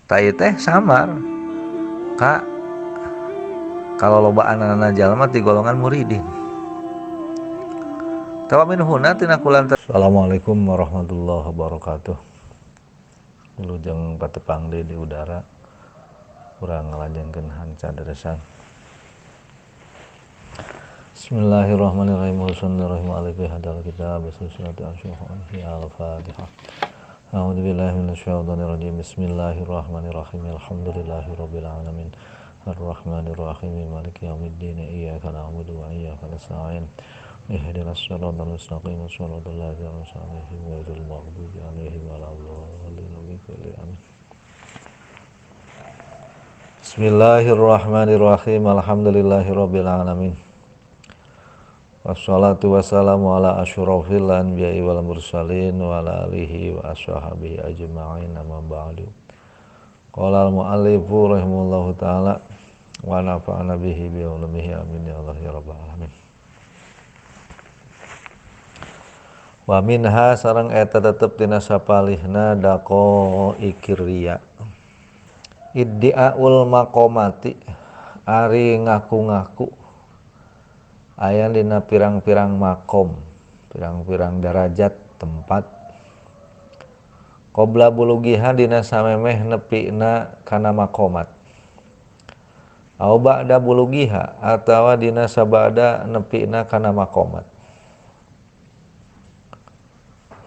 tai teh samar ka kalau loba anak-anak jalma ti golongan muridin. Tawamin huna tina kulantar. Assalamualaikum warahmatullahi wabarakatuh. Wilujeng patepang di udara urang ngalajenkeun hanca deresan. Bismillahirrahmanirrahim. Bismillahirrahmanirrahim. Hadal kitab sunnati asy-syuhani al-Fatihah. A'udzubillahi minasyaitonir rajim. Bismillahirrahmanirrahim. Alhamdulillahirabbil alamin. Ar-Rahmanir-Rahim. Maliki yaumiddin. Iyyaka na'budu wa iyyaka nasta'in. Ihdinas siratal mustaqim. Shiratal ladzina an'amta 'alaihim ghairil maghdubi 'alaihim waladdallin. Bismillahirrahmanirrahim. Alhamdulillahirabbil alamin. Wassalatu wassalamu ala asyrafil anbiya'i wal mursalin wa ala alihi wa ashabihi ajma'in, amma ba'du. Qala al-mu'allifu rahimahullahu ta'ala wa nafa'ana bihi bi ulumihi amin ya Allah ya rabbal alamin. Wa minha sareng eta tetep tina sapalihna daqo ikirriya. Iddi'aul maqamati ari ngaku-ngaku aya dina pirang-pirang makom, pirang-pirang derajat tempat qabla bulugiha dina samemeh nepina kana makomat, au ba'da bulugiha atawa dina sabada nepina kana makomat.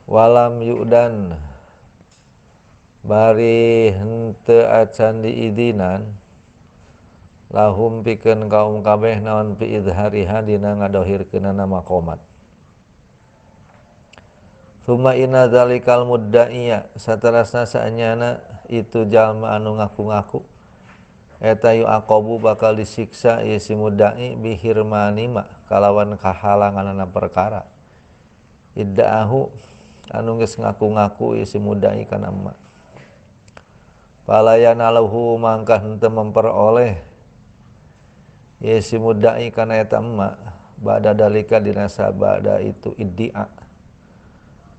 Walam yu'dan bari henteu acan diidinan lahum pikeun kaum kabeh naon fi izhariha dina ngadohirkeunana makomat. Summa inna dzalikal mudda'iya saterasna saanyana itu jalma anu ngaku-ngaku eta yu'aqabu bakal disiksa ieu si mudda'i bihirmanima kalawan kahalanganana perkara idda'ahu anu geus ngaku-ngaku ieu si mudda'i kana emma. Palayana lahu mangka henteu memperoleh ieu si mudda'i kana eta emma ba'da dalika dina sabada itu iddia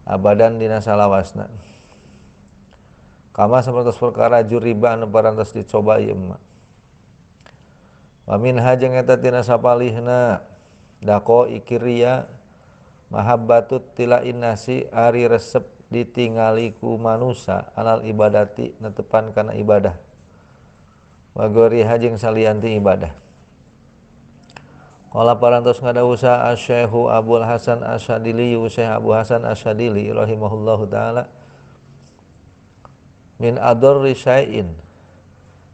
abadan dina salawasna kama sapertos perkara juriba anu parantos dicoba ieu emma. Wa minha jeung eta tina sapalihna daqo ikirriya mahabbatut tila'in nasi ari resep ditingali ku manusa alal ibadati netepan kana ibadah wa goriha jeung salianti ibadah. Qala parantos ngadawusa asy-Syaikhu Abul Hasan Asy-Syadzili, Syekh Abu Hasan Asy-Syadzili rahimahullahu taala, min adarri syai'in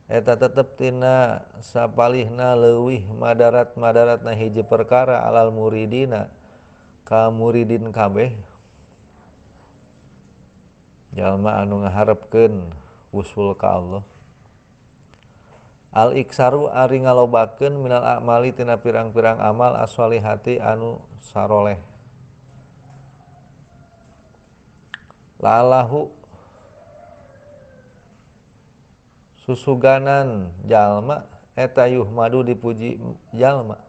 eta tetep tina sapalihna leuwih madarat-madaratna hiji perkara alal muridina ka muridin kabeh jalma anu ngaharepkeun usul ka Allah. Al iksaru ari ngalobakeun minal a'mali tina pirang-pirang amal as-sholihati anu saroleh. Lalahu susuganan jalma eta yuhmadu dipuji jalma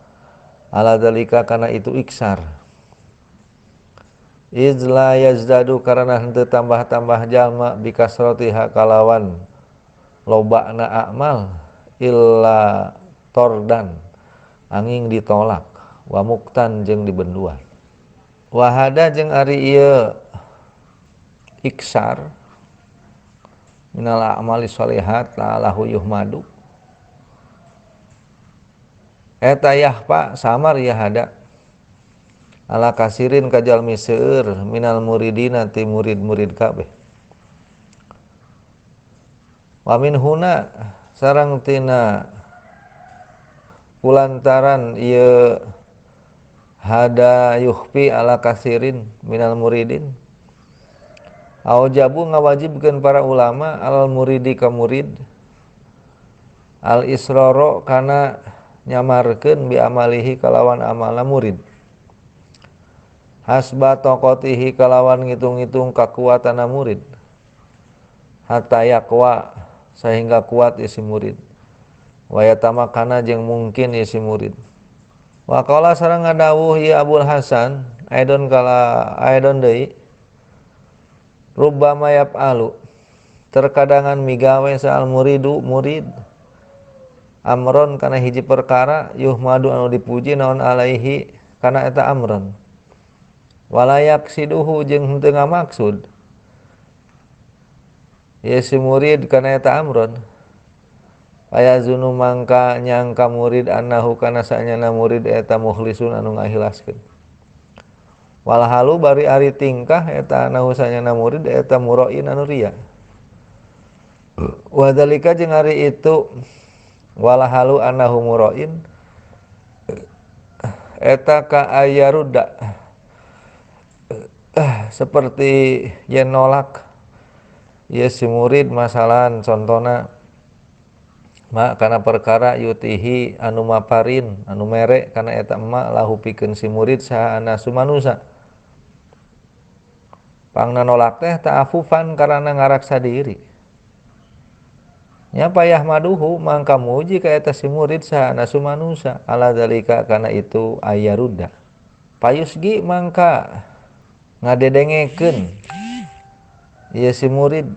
ala dzalika kana itu iksar. Izla yazdadu karana henteu tambah-tambah jalma bikasratiha kalawan lobana a'mal illa tordan angin ditolak wa muktan jeung dibenduan. Wahada jeung ari ieu iksar minal a'mali sholihat la lahu yuhmadu eta yahpa samar yahada ala kasirin ka jalmi seueur minal muridina ti murid-murid kabeh. Wa min huna sareng tina kulantaran ieu hada yuhfi ala kasirin minal muridin aujabu ngawajibkeun para ulama al muridi ka murid al israro kana nyamarkeun bi amalihi kalawan amalna murid hasba taqatihi kalawan ngitung-ngitung kakuatana murid hatta yaqwa sehingga kuat isi murid wa yatamakana jeung mungkin isi murid. Wa qala sareng ngadawuh ieu Abul Hasan aidon deui rubbama yaf'alu terkadangan migawe saal muridu murid amron kana hiji perkara yuhmadu anu dipuji naon alaihi kana eta amron walayak siduhu jeung henteu ngamaksud ya si murid kana eta amron aya zunu mangka nyangka murid annahu kana sanyana murid eta mukhlisun anu ngahilaskeun walhalu bari ari tingkah eta annahu sanyana murid eta murain anu ria wadalika jeung ari itu walhalu annahu murain eta ka ayaruda seperti yen nolak ya si murid masalan contona kana perkara yutihi anu maparin anu mere kana eta emak lahu pikeun si murid saha anasu manusa pangna nolak teh ta'afufan karana ngaraksa diri nya payah maduhu mangka muji ka eta si murid saha anasu manusa ala dalika kana itu ayaruda payusgi mangka ngadedengekeun ieu si murid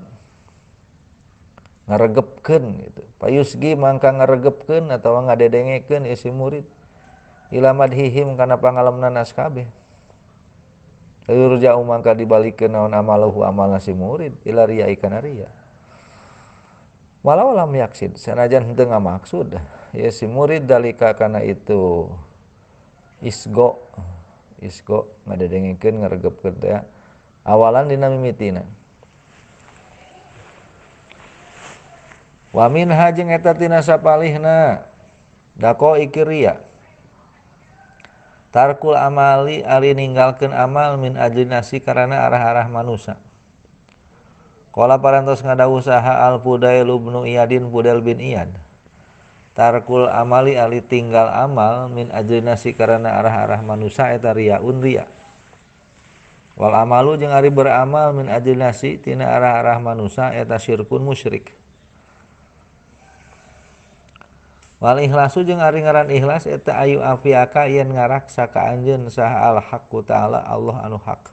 ngaregepkeun gitu payusgi mangka ngaregepkeun atawa ngadedengekeun ieu si murid ila madhihim kana pangalemna nas kabeh yurja'u mangka dibalikeun naon amaluhu amalna si murid ila riya kana riya walau lam yaksid sanajan henteu ngamaksud ieu si murid dalika kana itu isgo ngadedengekeun ngaregepkeun teh awalan dina mimitina wa minha jeung eta tina sapalihna dako ikiria tarkul amali ari ninggalkeun amal min ajlinasi karana arah-arah manusa qala parantos ngadawuh saha al Fudail bin Iyadin Fudail bin Iyad tarkul amali ari tinggal amal min ajlinasi karana arah-arah manusa eta riyaun riya wal amalu jeung ari beramal min ajlinasi tina arah-arah manusa eta syirkun musyrik wal ikhlasu jeung ari ngaran ikhlas eta ayu afiaka yen ngaraksa ka anjeun saha al haqqu ta'ala Allah anu haq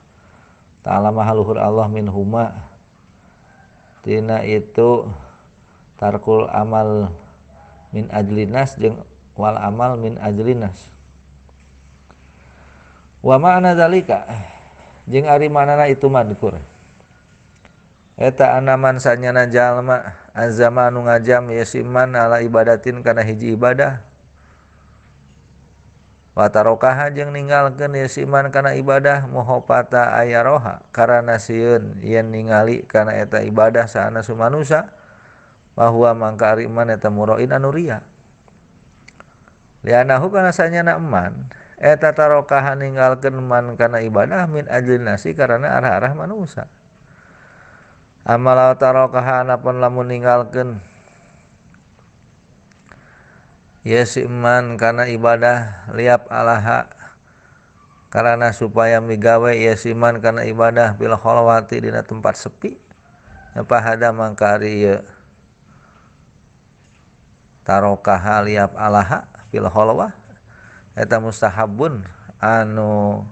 ta'ala maha luhur Allah minhuma tina itu tarkul amal min ajlinas jeung wal amal min ajlinas wa ma'na zalika jeung ari manana itu madkur eta anaman sanyana jalma azamanu ngajam yasiman ala ibadatin kana hiji ibadah wa tarokaha jeung ninggalkeun yasiman kana ibadah muhopata ayaroha karana sieun yen ningali kana eta ibadah saana sumanusa bahwa mangka ari iman eta murain anu ria lianahu kana sanyana eman eta tarokaha ninggalkeun man kana ibadah min ajlinasi karana arah-arah manusa amal tarokaha anapun lamun ninggalkeun ya si iman kana ibadah liap alaha karana supaya migawe ya si iman kana ibadah bil khalwati dina tempat sepi pahada mangka ari ieu tarokaha liap alaha bil khalwah eta mustahabun anu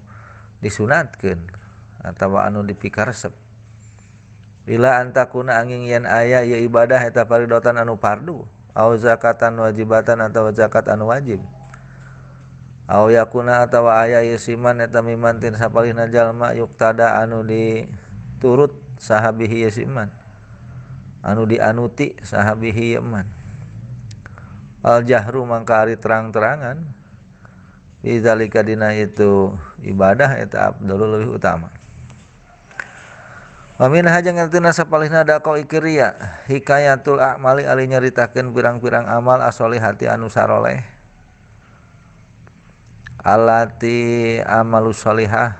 disunatkeun atawa anu dipikaresep bila antakuna angin yen aya ya ibadah eta paridotan anu fardu au zakatan wajibatan atawa zakat anu wajib au yakuna atawa aya yasiman eta mimantin sapalihna jalma yuktada anu diturut sahabihi yasiman anu dianuti sahabihi yaman al jahru mangka ari terang-terangan bizalika dina itu ibadah eta afdalul lebih utama wa minha jeung artina sapalihna daqo ikiria hikayatul a'mali ali nyaritakeun pirang-pirang amal asolihati anu saroleh alati amalus solihah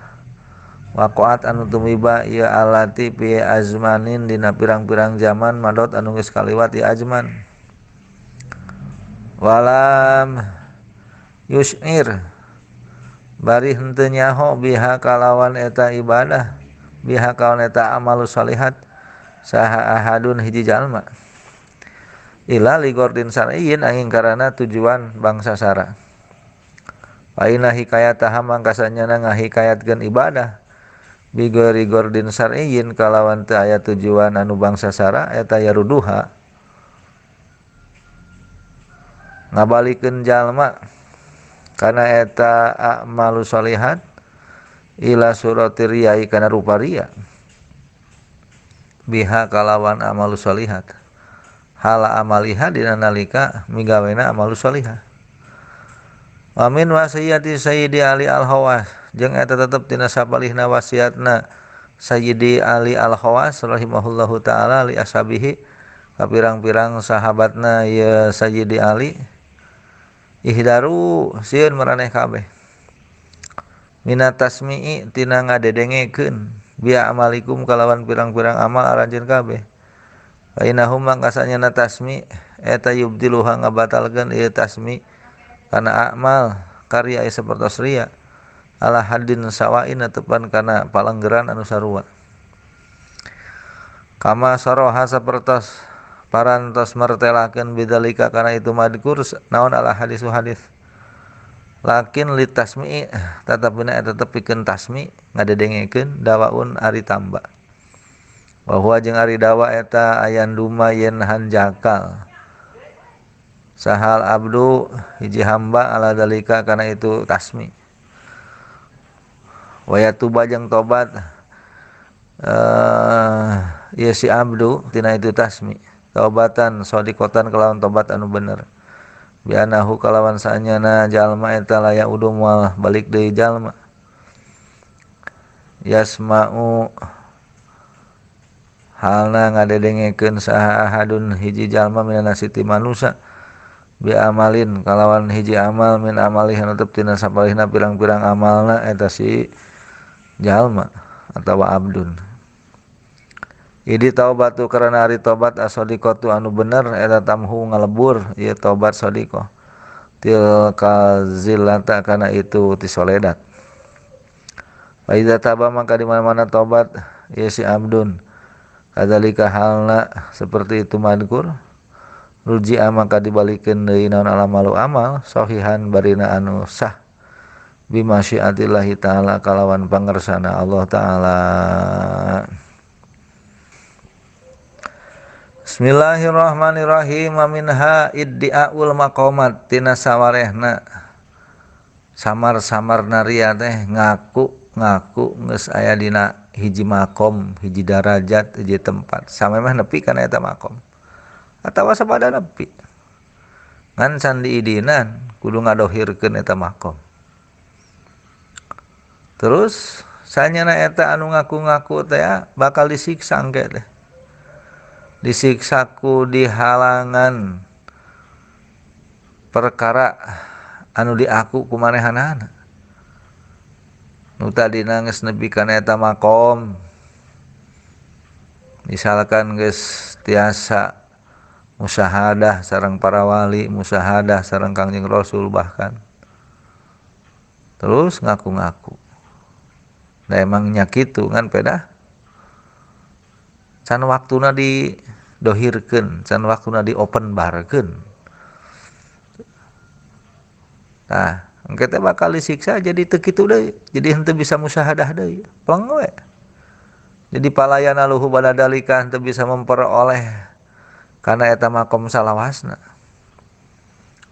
waqaat anu tumiba ieu alati fi azmanin dina pirang-pirang zaman madot anu geus kaliwat ieu azman walam yusyir bari henteu nyaho biha kalawan eta ibadah biha kawan eta amalus salihat saha ahadun hiji jalma ila ligordin sar'iyin angin karana tujuan bangsa sara fa inna hikayataha mangka sanyana ngahikayatkeun ibadah bigori gordin syar'iyyin kalawan teu aya tujuan anu bangsa sara eta yaruduha ngabalikeun jalma kana eta a'malu sholihat ila surati riyai kana rupa riya biha kalawan amalu sholihat hala amaliha dina nalika migawena amalu sholihah. Wa min wasiyati Sayyidi Ali Al-Khawas jeung eta tetep tina sapalihna wasiatna Sayyidi Ali Al-Khawas rahimahullahu taala li ashabihi ka pirang-pirang sahabatna ya Sayyidi Ali ihdaru sieun maraneh kabeh minat tasmi'i tina ngadedengekeun biya amalikum kalawan pirang-pirang amal aranjeun kabeh fa innahum mangkasanyana tasmi eta yubdiluha ngabatalkeun ieu tasmi kana amal karya sapertos riya ala haddin sawain tepan kana palenggeran anu sarua kama saroha sapertos parantos martelakeun bidzalika kana itu madkur naon ala hadisu hadis lakin litasmi tatapina eta tepikeun tasmi ngadedengekeun dawaun ari tamba bahwa jeung ari dawa eta ayan duma yen hanjakal sahal abdu hiji hamba ala dalika kana itu tasmi waya tuba jeung tobat ieu si abdu tina itu tasmi taubatan shadiqatan kalawan tobat anu bener bianahu kalawan saanyana jalma eta laya udu moal balik deui jalma yasma'u halna ngadedengekeun saha ahadun hiji jalma minana siti manusa bi amalin kalawan hiji amal min amalih netep tina sapalihna pirang-pirang amalna eta si jalma atawa abdun idi taubatu karana ari tobat as-shadiqatu anu bener eta tamhu ngalebur ieu tobat shadiqah tilka zillata kana itu ti soledat fa iza taba maka di mana-mana tobat ieu si abdun kadzalika halna seperti itu madkur ruji maka dibalikeun deui naon alamalu amal sahihan barina anu sah bimasyiatillahi taala kalawan pangersana Allah taala. Bismillahirrahmanirrahim. Wa minha iddiaul maqamat tina sawarehna samar-samarna riya teh ngaku geus aya dina hiji maqam, hiji darajat, hiji tempat. Samemeh nepi kana eta maqam. Atawa sabada nepi. Ngan sandi idinan kudu ngadohirkeun eta maqam. Terus sanyana eta anu ngaku-ngaku teh bakal disiksa engke teh. Disiksaku di halangan perkara anu diaku ku manehanana nu tadina geus nepi kana eta maqam misalkan geus tiasa musyahadah sareng para wali musyahadah sareng Kangjeng Rasul bahkan terus ngaku-ngaku da emang nya kitu ngan pedah can waktuna didohirkeun, can waktuna diopen barkeun. Nah, engke teh bakal disiksa jadi teu kitu deui, jadi henteu bisa musyahadah deui. Pang we. Jadi palayana luhu badalika henteu bisa memperoleh kana eta maqam salawasna.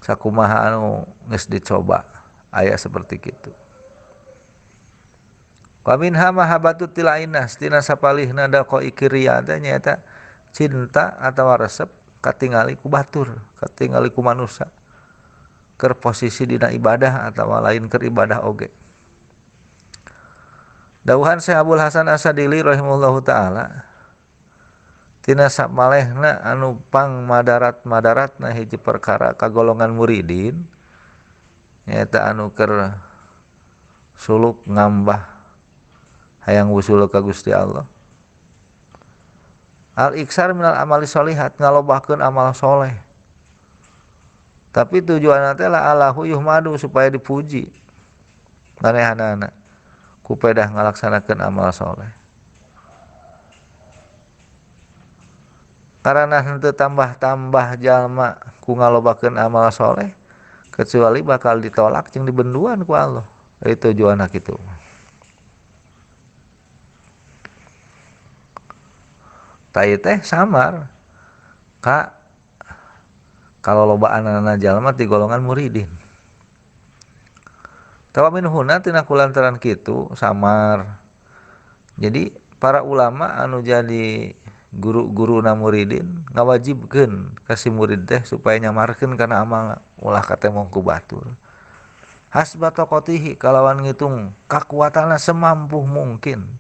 Sakumaha anu geus dicoba, aya seperti kitu. Wa minha mahabbatut tilainas tina sapalihna daqo ikiriya teh nyaeta cinta atawa resep katingali ku batur, katingali ku manusia keur posisi dina ibadah atawa lain keur ibadah oge. Dawuhan Syekh Abdul Hasan As-Sadili rahimahullahu taala tina samalehna anu pang madarat-madaratna hiji perkara kagolongan muridin nyaeta anu keur suluk ngambah hayang wusul ka Gusti Allah. Al-iksar minal amali sholihat ngalobahkeun amal soleh. Tapi tujuanna teh la alahu yuhmadu supaya dipuji. Manehanana ku pedah ngalaksanakeun amal soleh. Karena henteu tambah-tambah jalma ku ngalobahkeun amal soleh kecuali bakal ditolak jeung dibenduan ku Allah. Itu tujuanna kitu. tai teh samar ka kalau loba anak-anak jalma ti golongan muridin. Tawa minhuna tina kulantaran kitu samar. Jadi para ulama anu jadi guru-guru na muridin ngawajibkeun ka si murid teh supaya nyamarkeun kana amal ulah katemong ku batur. Hasba tokotihi kalawan ngitung kakuatanna semampu mungkin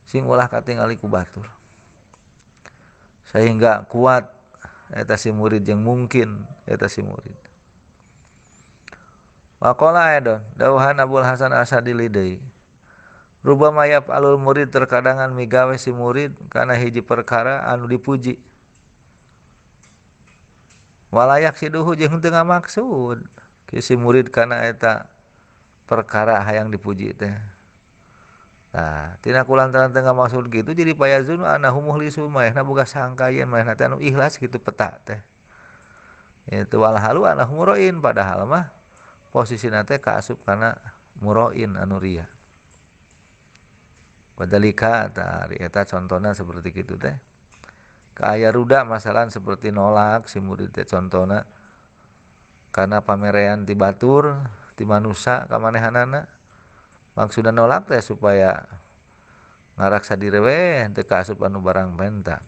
sing ulah katingali ku batur. Sehingga kuat eta si murid yang mungkin eta si murid. Waqala aidon dawuhan Abul Hasan Asyadili deui. Rubama yaf'alul murid terkadangan migawe si murid kana hiji perkara anu dipuji. Walayak siduhu jeung teu ngamaksud si murid kana eta perkara hayang dipuji teh. Nah, tina kulantaran teu ngamaksud gitu jadi payazun anahu mukhlisun maehna boga sangka yen maehna teh anu ikhlas kitu peta teh. Itu walhalu anahu murain padahal mah posisina teh kaasup kana murain anu ria. Padalika tari eta contona seperti kitu teh. Ka aya ruda masalan seperti nolak si murid teh contona karena pamerean ti batur ti manusia ka manehanana. Maksudna nolak teh supaya ngaraksa diri we teu kaasup anu barang benta.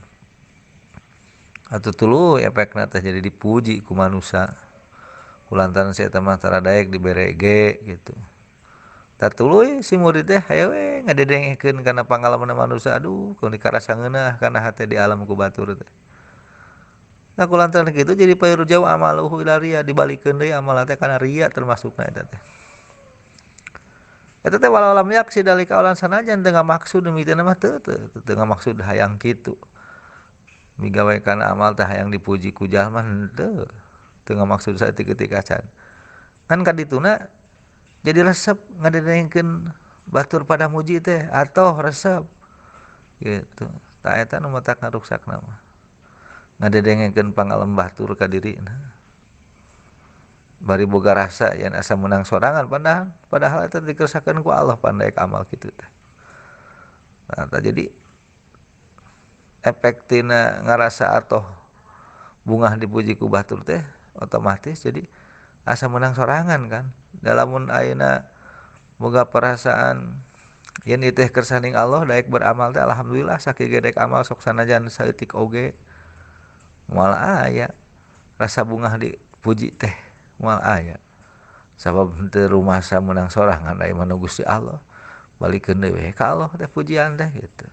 Atuh tuluy efekna teh jadi dipuji ku manusia. Kulantaran si eta mah tara daek diberege gitu. Tatuluy si murid teh hayo we ngadedengekeun kana pangalaman manusia. Aduh, kudu dikarasa ngeunah kana hate di alam ku batur teh. Nah kulantaran kitu jadi payurjau amaluhu ila riya dibalikeun deui amal teh kana riya termasukna eta teh. Eta teh walau lam yaksi dalika ulan sanajan teu ngamaksud miteuna mah teu ngamaksud hayang kitu. Migawe kana amal teh hayang dipuji ku jalma teu ngamaksud saeutik-eutik acan. Kan kadituna jadi resep ngadedengkeun batur pada muji teh atoh resep gitu. Ta eta nu matak ngaruksakna mah. Ngadedengkeun pangalem batur ka dirina. Bari boga rasa yen asa menang sorangan padahal eta dikersakakeun ku Allah pandaek amal kitu teh. Nah, jadi efek tina ngarasa atoh bungah dipuji ku batur teh otomatis jadi asa menang sorangan kan. Dalamun ayeuna boga perasaan yen ieu teh kersaning Allah daek beramal teh alhamdulillah sakieu daek amal sok sanajan saeutik oge moal aya rasa bungah dipuji teh moal aya. Sabab teu rumasa menang sorangan aya mah Gusti Allah. Balikeun deui we ka Allah teh pujian teh gitu.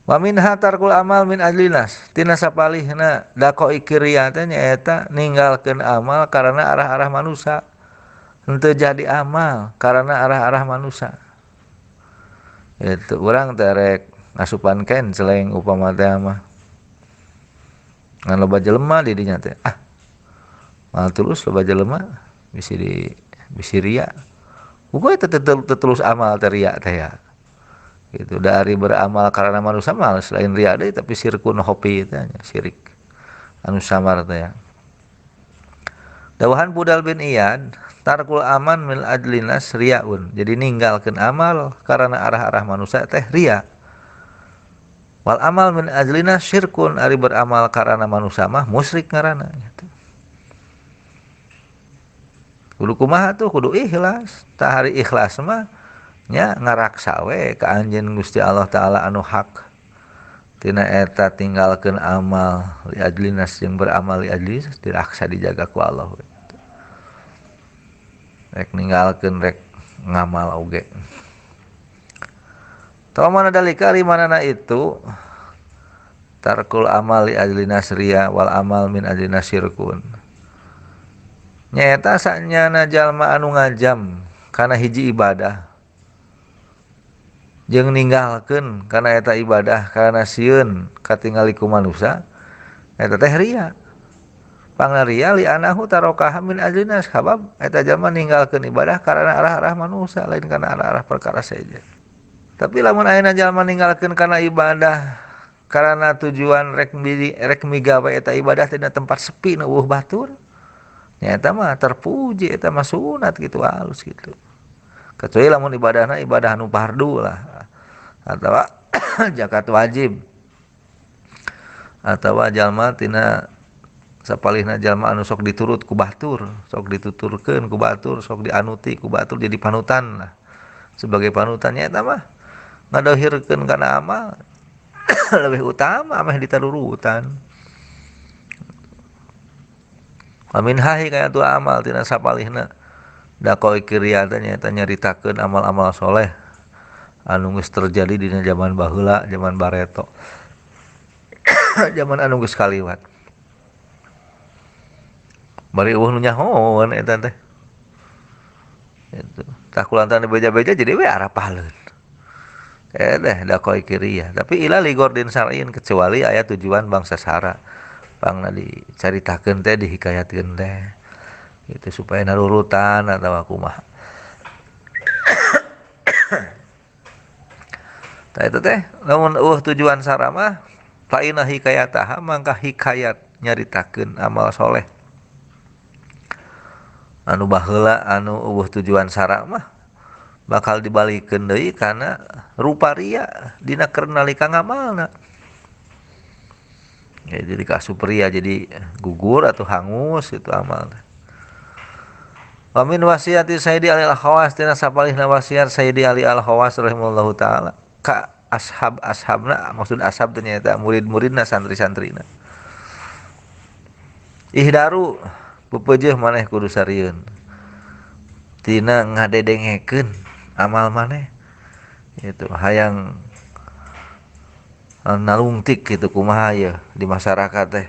Wa minha tarkul amal min ajlinas. Tina sapalihna dako ikiriya teh nyaeta ninggalkeun amal karena arah-arah manusia. Henteu jadi amal karena arah-arah manusia. Itu urang teh rek ngasupan kenceleng upama teh mah. Ngan loba jelema di dinya teh. Mal tulus loba jelema bisi ria. Uga teh tulus amal teh ria teh ya. Gitu dari beramal karena manusia mal selain ria deui tapi sirkun hopi teh syirik anu samar teh ya. Dawuhan Budal bin Iyad, tarkul aman mil adlinas riyaun. Jadi ninggalkeun amal karena arah-arah manusia teh ria. Wal amal min ajlinas syirkun, ari beramal karena manusia mah musyrik ngaranna gitu. Kudu kumaha tuh kudu ikhlas. Tah hari ikhlas mah nya ngaraksa we ka anjeun Gusti Allah taala anu hak. Tina eta tinggalkeun amal li ajlinas jeung beramal li ajlinas diraksa dijaga ku Allah we. Rek ninggalkeun rek ngamal oge. Tawa dalika ari manana itu tarkul amal li ajlinas riya wal amal min ajlinas syirkun. Nyaeta sanyana jalma anu ngajam kana hiji ibadah jeung ninggalkeun kana eta ibadah kana sieun katingali ku manusia eta teh ria. Pangariya li anahu tarokaha min ajlinas sabab eta jalma ninggalkeun ibadah karena arah-arah manusia lain kana arah-arah perkara saja. Tapi lamun ayeuna jalma ninggalkeun kana ibadah karena tujuan rek migawe eta ibadah tina tempat sepi nu eueuh batur nya eta mah terpuji eta mah sunat gitu halus gitu. Kecuali lamun ibadahna ibadah anu fardu lah atawa zakat wajib atawa jalma tina sapalihna jalma anu sok diturut ku batur, sok dituturkeun ku batur, sok dianuti ku batur jadi panutan lah. Sebagai panutannya eta mah ngadohirkeun kana amal lebih utama ameh ditarurutan. Amin hahi kaya tu amal tina sapalihna dakoi kiria teh nyaeta nyaritakeun amal-amal soleh anu geus terjadi dina zaman baheula, zaman bareto. Zaman anu geus kaliwat. Bari eueuh nu nyahoan eta teh. Itu. Tah kulantaran beja-beja jadi we arapaleun. Deh dakoi kiria. Tapi ila ligordin syar'in kecuali aya tujuan bangsa sara. Pangna dicaritakeun teh dihikayatkeun teh. Itu supaya narurutan atawa kumaha. Tah itu teh lamun tujuan sara mah fa inna hikayataha mangka hikayat nyaritakeun amal soleh anu baheula anu tujuan sara mah bakal dibalikeun deui kana rupa ria dina keur nalika ngamalna. Ya, jadi kasup ria jadi gugur atau hangus itu amal. Wa min wasiati Sayyidi Ali Al-Khawas tina sapalihna wasiat Sayyidi Ali Al-Khawas rahimahullahu taala ka ashab-ashabna, maksud ashab teh nyaeta murid-muridna santri-santrina. Ihdaru pepeujeuh maneh kudu sarieun tina ngadedengekeun amal maneh itu hayang nalungtik gitu kumaha ya di masyarakat teh.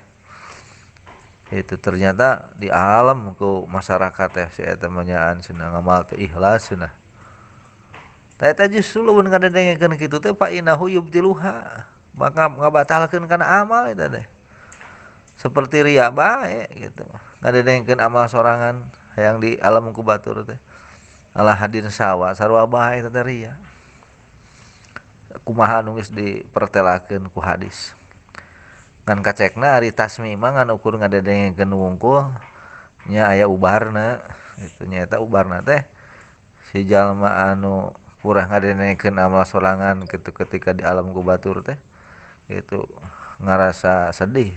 Itu ternyata di alam ku masyarakat teh si eta manyaan cenah ngamal teh ikhlas cenah. Tah eta justru lamun ngadedengekeun kitu teh fa innahu yubtiluha maka ngabatalkeun kana amal eta teh. Seperti ria bae gitu. Ngadedengekeun amal sorangan hayang di alam ku batur teh. Alah hadin sawa sarua bae eta teh ria. Kumaha anu geus dipertelakeun ku hadis. Ngan kacekna ari tasmi mah ngan ukur ngadedengekeun wungkul nya aya ubarna. Itu nyaeta ubarna teh si jalma anu purah ngadedengekeun amal sorangan kitu ketika di alam ku batur teh itu ngarasa sedih.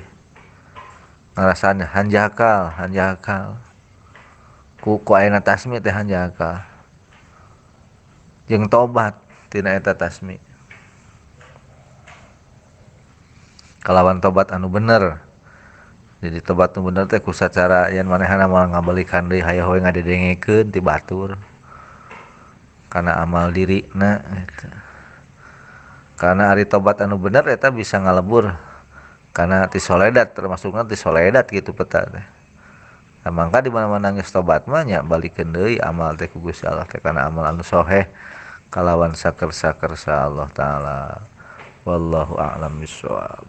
Ngarasaan hanjakal ku ayeuna tasmi teh hanjakal jeung tobat tina eta tasmi kalawan tobat anu bener. Jadi tobat anu bener teh ku sacara yen manehna moal ngabalikan deui hayo we ngadedengekeun ti batur kana amal dirina eta. Karena ari tobat anu bener eta bisa ngalebur karena ti soledat termasukna ti soledat gitu peta teh. Nah, mangka di mana-mana geus tobat mah nya balikeun deui amal teh ku Gusti Allah teh kana amal anu soheh kalawan saker-saker sa Allah taala. Wallahu a'lam bishawab.